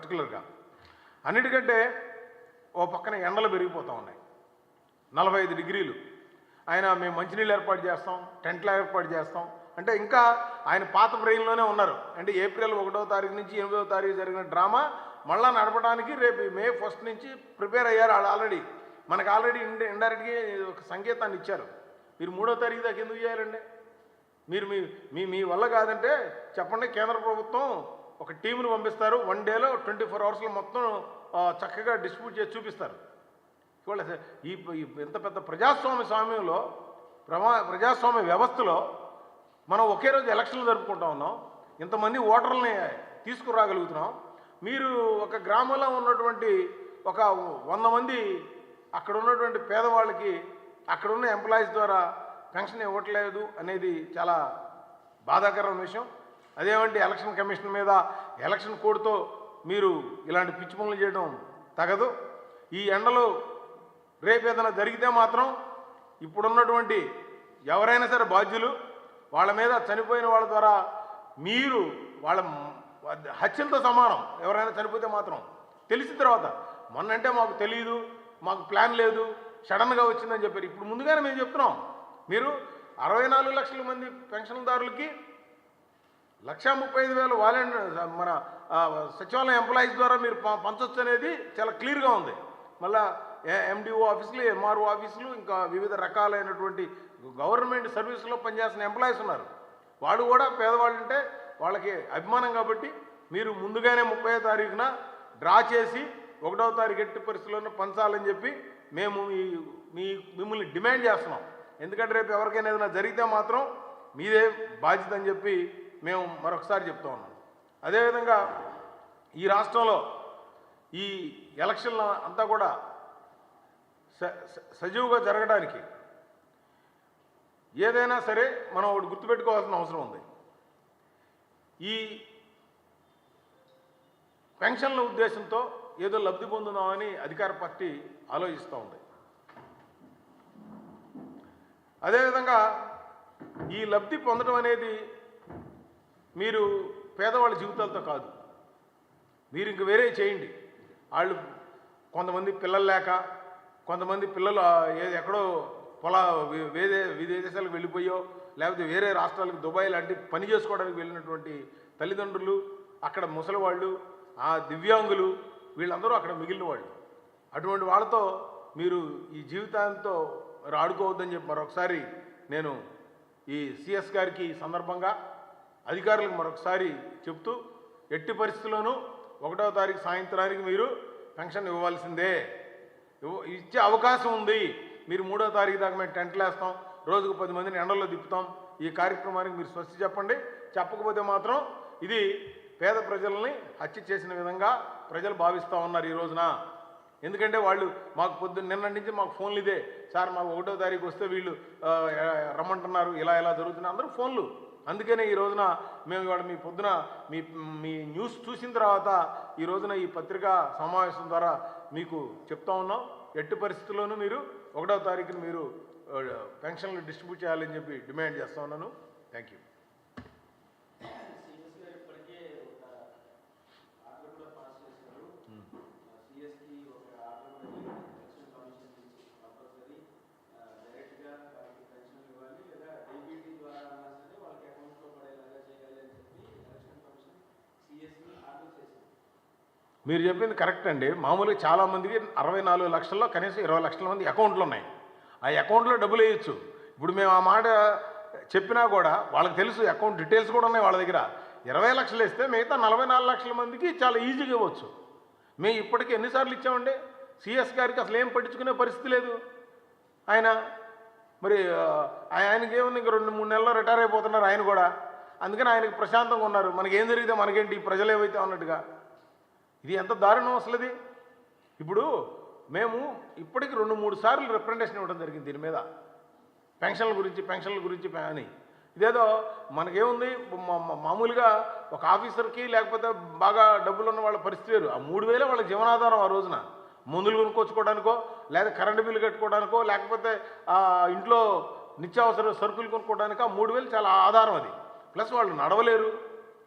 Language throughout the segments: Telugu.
పర్టికులర్గా. అన్నిటికంటే ఓ పక్కన ఎండలు పెరిగిపోతూ ఉన్నాయి, 45 డిగ్రీలు. ఆయన మేము మంచినీళ్ళు ఏర్పాటు చేస్తాం, టెంట్లు ఏర్పాటు చేస్తాం అంటే ఇంకా ఆయన పాత బ్రెయిన్లోనే ఉన్నారు. అంటే ఏప్రిల్ 1వ తారీఖు నుంచి 8వ తారీఖు జరిగిన డ్రామా మళ్ళా నడపడానికి రేపు మే 1 నుంచి ప్రిపేర్ అయ్యారు వాళ్ళు ఆల్రెడీ. మనకు ఆల్రెడీ ఇండైరెక్ట్గా ఒక సంకేతాన్ని ఇచ్చారు. మీరు 3వ తారీఖు దాకా ఎందుకు చేయాలండి? మీరు మీ మీ మీ వల్ల కాదంటే చెప్పండి, కేంద్ర ప్రభుత్వం ఒక టీంను పంపిస్తారు, 1 డేలో 24 అవర్స్లో మొత్తం చక్కగా డిస్ట్రిబ్యూట్ చేసి చూపిస్తారు. ఇవాళ ఈ ఇంత పెద్ద ప్రజాస్వామ్యంలో ప్రజాస్వామ్య వ్యవస్థలో మనం ఒకే రోజు ఎలక్షన్లు జరుపుకుంటా ఉన్నాం, ఇంతమంది ఓటర్లని తీసుకురాగలుగుతున్నాం. మీరు ఒక గ్రామంలో ఉన్నటువంటి ఒక 100 మంది అక్కడ ఉన్నటువంటి పేదవాళ్ళకి అక్కడున్న ఎంప్లాయీస్ ద్వారా పెన్షన్ ఇవ్వట్లేదు అనేది చాలా బాధాకరమైన విషయం. అదేమంటే ఎలక్షన్ కమిషన్ మీద ఎలక్షన్ కోడ్తో మీరు ఇలాంటి పిచ్చి పనులు చేయడం తగదు. ఈ ఎండలో రేపు ఏదైనా జరిగితే మాత్రం ఇప్పుడున్నటువంటి ఎవరైనా సరే బాధ్యులు, వాళ్ళ మీద చనిపోయిన వాళ్ళ ద్వారా మీరు వాళ్ళ హత్యలతో సమానం. ఎవరైనా చనిపోతే మాత్రం తెలిసిన తర్వాత మొన్నంటే మాకు తెలియదు, మాకు ప్లాన్ లేదు, సడన్గా వచ్చిందని చెప్పారు. ఇప్పుడు ముందుగానే మేము చెప్తున్నాం, మీరు 64 లక్షల మంది పెన్షన్దారులకి 1,35,000 వాలంటీర్ మన సచివాలయం ఎంప్లాయీస్ ద్వారా మీరు పంచొచ్చు అనేది చాలా క్లియర్గా ఉంది. మళ్ళీ ఎండిఓ ఆఫీసులు, ఎంఆర్ఓ ఆఫీసులు, ఇంకా వివిధ రకాలైనటువంటి గవర్నమెంట్ సర్వీసులో పనిచేస్తున్న ఎంప్లాయీస్ ఉన్నారు. వాళ్ళు కూడా పేదవాళ్ళు అంటే వాళ్ళకి అభిమానం కాబట్టి మీరు ముందుగానే 30వ తారీఖున డ్రా చేసి 1వ తారీఖు ఎట్టి పరిస్థితుల్లోనే పంచాలని చెప్పి మేము మిమ్మల్ని డిమాండ్ చేస్తున్నాం. ఎందుకంటే రేపు ఎవరికైనా ఏదైనా జరిగితే మాత్రం మీదే బాధ్యత అని చెప్పి మేము మరొకసారి చెప్తా ఉన్నాం. అదేవిధంగా ఈ రాష్ట్రంలో ఈ ఎలక్షన్ల అంతా కూడా సజీవుగా జరగడానికి ఏదైనా సరే మనం ఒకటి గుర్తుపెట్టుకోవాల్సిన అవసరం ఉంది. ఈ పెన్షన్ల ఉద్దేశంతో ఏదో లబ్ధి పొందుదామని అధికార పార్టీ ఆలోచిస్తూ ఉంది. అదేవిధంగా ఈ లబ్ధి పొందడం అనేది మీరు పేదవాళ్ళ జీవితాలతో కాదు, మీరు ఇంక వేరే చేయండి. వాళ్ళు కొంతమంది పిల్లలు లేక, కొంతమంది పిల్లలు ఎక్కడో విదేశాలకు వెళ్ళిపోయో, లేకపోతే వేరే రాష్ట్రాలకు దుబాయ్ లాంటి పని చేసుకోవడానికి వెళ్ళినటువంటి తల్లిదండ్రులు, అక్కడ ముసలివాళ్ళు, ఆ దివ్యాంగులు, వీళ్ళందరూ అక్కడ మిగిలిన వాళ్ళు. అటువంటి వాళ్ళతో మీరు ఈ జీవితాంతో ఆడుకోవద్దని చెప్పి మరొకసారి నేను ఈ సిఎస్ గారికి సందర్భంగా అధికారులకు మరొకసారి చెప్తూ, ఎట్టి పరిస్థితుల్లోనూ 1వ తారీఖు సాయంత్రానికి మీరు పెన్షన్ ఇవ్వాల్సిందే. ఇచ్చే అవకాశం ఉంది. మీరు 3వ తారీఖు దాకా మేము టెంట్లు వేస్తాం, రోజుకు 10 మందిని ఎండల్లో తిప్పుతాం. ఈ కార్యక్రమానికి మీరు స్వస్తి చెప్పండి. చెప్పకపోతే మాత్రం ఇది పేద ప్రజల్ని హత్య చేసిన విధంగా ప్రజలు భావిస్తూ ఉన్నారు ఈ రోజున. ఎందుకంటే వాళ్ళు మాకు నిన్నటి నుంచి మాకు ఫోన్లు ఇదే, సార్ మాకు 1వ తారీఖు వస్తే వీళ్ళు రమ్మంటున్నారు, ఇలా జరుగుతున్నాయి, అందరూ ఫోన్లు. అందుకనే ఈ రోజున మేము ఇవాళ మీ పొద్దున మీ న్యూస్ చూసిన తర్వాత ఈ రోజున ఈ పత్రికా సమావేశం ద్వారా మీకు చెప్తా ఉన్నాం. ఎట్టి పరిస్థితుల్లోనూ మీరు 1వ తారీఖున మీరు పెన్షన్లు డిస్ట్రిబ్యూట్ చేయాలని చెప్పి డిమాండ్ చేస్తూ ఉన్నాను. Thank you. మీరు చెప్పింది కరెక్ట్ అండి. మామూలుగా చాలామందికి 64 లక్షల్లో కనీసం 20 లక్షల మంది అకౌంట్లు ఉన్నాయి. ఆ అకౌంట్లో డబ్బులు వేయచ్చు. ఇప్పుడు మేము ఆ మాట చెప్పినా కూడా వాళ్ళకి తెలుసు, అకౌంట్ డీటెయిల్స్ కూడా ఉన్నాయి వాళ్ళ దగ్గర. 20 లక్షలు ఇస్తే మిగతా 44 లక్షల మందికి చాలా ఈజీగా ఇవ్వచ్చు. మేము ఇప్పటికీ ఎన్నిసార్లు ఇచ్చామండి? సిఎస్ గారికి అసలు ఏం పట్టించుకునే పరిస్థితి లేదు. ఆయన మరి ఆయనకి ఏముంది, ఇంక 2-3 నెలల్లో రిటైర్ అయిపోతున్నారు ఆయన కూడా. అందుకని ఆయనకి ప్రశాంతంగా ఉన్నారు. మనకేం జరిగితే మనకేంటి, ప్రజలు ఏవైతే అన్నట్టుగా. ఇది ఎంత దారుణం అసలు ఇది. ఇప్పుడు మేము ఇప్పటికి 2-3 సార్లు రిప్రజెంటేషన్ ఇవ్వడం జరిగింది దీని మీద, పెన్షన్ల గురించి అని. ఇదేదో మనకేముంది, మామూలుగా ఒక ఆఫీసర్కి లేకపోతే బాగా డబ్బులు ఉన్న వాళ్ళ పరిస్థితి వేరు. ఆ 3,000 వాళ్ళ జీవనాధారం. ఆ రోజున మందులు కొనుక్కొచ్చుకోవడానికో, లేదా కరెంటు బిల్లు కట్టుకోవడానికో, లేకపోతే ఇంట్లో నిత్యావసర సరుకులు కొనుక్కోవడానికి ఆ 3,000 చాలా ఆధారం అది. ప్లస్ వాళ్ళు నడవలేరు,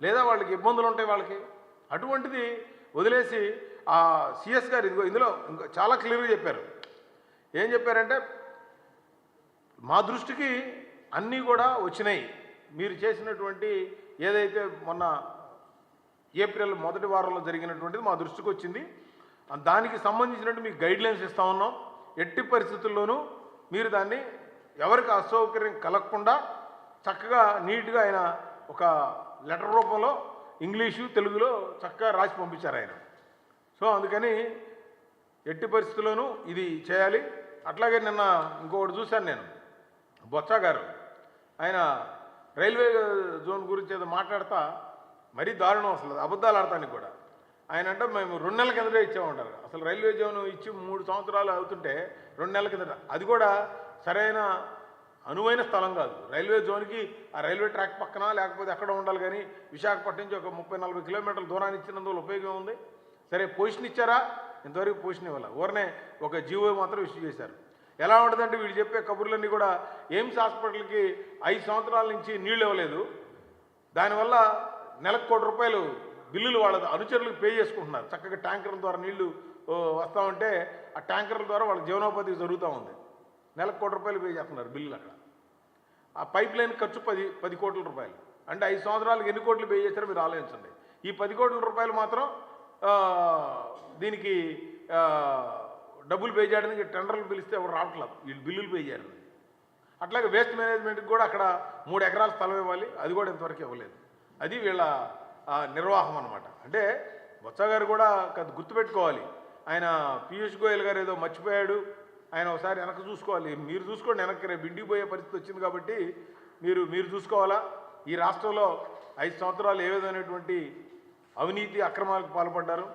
లేదా వాళ్ళకి ఇబ్బందులు ఉంటాయి వాళ్ళకి. అటువంటిది వదిలేసి ఆ సిఎస్ గారు ఇందులో ఇంకా చాలా క్లియర్గా చెప్పారు. ఏం చెప్పారంటే, మా దృష్టికి అన్నీ కూడా వచ్చినాయి, మీరు చేసినటువంటి ఏదైతే మొన్న ఏప్రిల్ మొదటి వారంలో జరిగినటువంటిది మా దృష్టికి వచ్చింది, దానికి సంబంధించినట్టు మీకు గైడ్లైన్స్ ఇస్తా ఉన్నాం. ఎట్టి పరిస్థితుల్లోనూ మీరు దాన్ని ఎవరికి అసౌకర్యం కలగకుండా చక్కగా నీట్గా ఆయన ఒక లెటర్ రూపంలో ఇంగ్లీషు తెలుగులో చక్కగా రాసి పంపించారు ఆయన. సో అందుకని ఎట్టి పరిస్థితుల్లోనూ ఇది చేయాలి. అట్లాగే నిన్న ఇంకొకటి చూశాను నేను, బొత్స గారు ఆయన రైల్వే జోన్ గురించి ఏదో మాట్లాడతా మరీ దారుణం, అసలు అబద్ధాలు ఆడటానికి కూడా. ఆయన అంటే మేము 2 నెలల కిందటే ఇచ్చామంటారు. అసలు రైల్వే జోన్ ఇచ్చి 3 సంవత్సరాలు అవుతుంటే 2 నెలల కిందట, అది కూడా సరైన అనువైన స్థలం కాదు. రైల్వే జోన్కి ఆ రైల్వే ట్రాక్ పక్కన లేకపోతే ఎక్కడ ఉండాలి, కానీ విశాఖపట్నం నుంచి ఒక 30-40 కిలోమీటర్ల దూరాన్ని ఇచ్చినందువల్ల ఉపయోగం ఉంది. సరే పొజిషన్ ఇచ్చారా? ఇంతవరకు పొజిషన్ ఇవ్వాలి. ఊరనే ఒక జీవో మాత్రం ఇష్యూ చేశారు. ఎలా ఉంటుందంటే వీళ్ళు చెప్పే కబుర్లన్నీ కూడా ఎయిమ్స్ హాస్పిటల్కి 5 సంవత్సరాల నుంచి నీళ్ళు ఇవ్వలేదు, దానివల్ల నెలకు ₹1 కోటి బిల్లులు వాళ్ళ అనుచరులకు పే చేసుకుంటున్నారు. చక్కగా ట్యాంకర్ల ద్వారా నీళ్లు వస్తూ ఉంటే ఆ ట్యాంకర్ల ద్వారా వాళ్ళ జీవనోపాధి జరుగుతూ ఉంది. నెలకు ₹1 కోటి పే చేస్తున్నారు బిల్లులు అక్కడ. ఆ పైప్ లైన్ ఖర్చు 10 కోట్ల రూపాయలు. అంటే 5 సంవత్సరాలకు ఎన్ని కోట్లు పే చేశారో మీరు ఆలోచించండి. ఈ 10 కోట్ల రూపాయలు మాత్రం దీనికి డబ్బులు పే చేయడానికి టెండర్లు పిలిస్తే ఎవరు రావట్లేదు, వీళ్ళు బిల్లులు పే చేయాలి. అట్లాగే వేస్ట్ మేనేజ్మెంట్కి కూడా అక్కడ 3 ఎకరాల స్థలం ఇవ్వాలి, అది కూడా ఇంతవరకు ఇవ్వలేదు. అది వీళ్ళ నిర్వాహం అనమాట. అంటే బొత్స గారు కూడా గుర్తుపెట్టుకోవాలి, ఆయన పీయూష్ గోయల్ గారు ఏదో మర్చిపోయాడు, ఆయన ఒకసారి వెనక్కి చూసుకోవాలి. మీరు చూసుకోండి, వెనక్కి రేపు ఇంటికి పోయే పరిస్థితి వచ్చింది కాబట్టి మీరు చూసుకోవాలా. ఈ రాష్ట్రంలో 5 సంవత్సరాలు ఏ విధమైనటువంటి అవినీతి అక్రమాలకు పాల్పడ్డారు.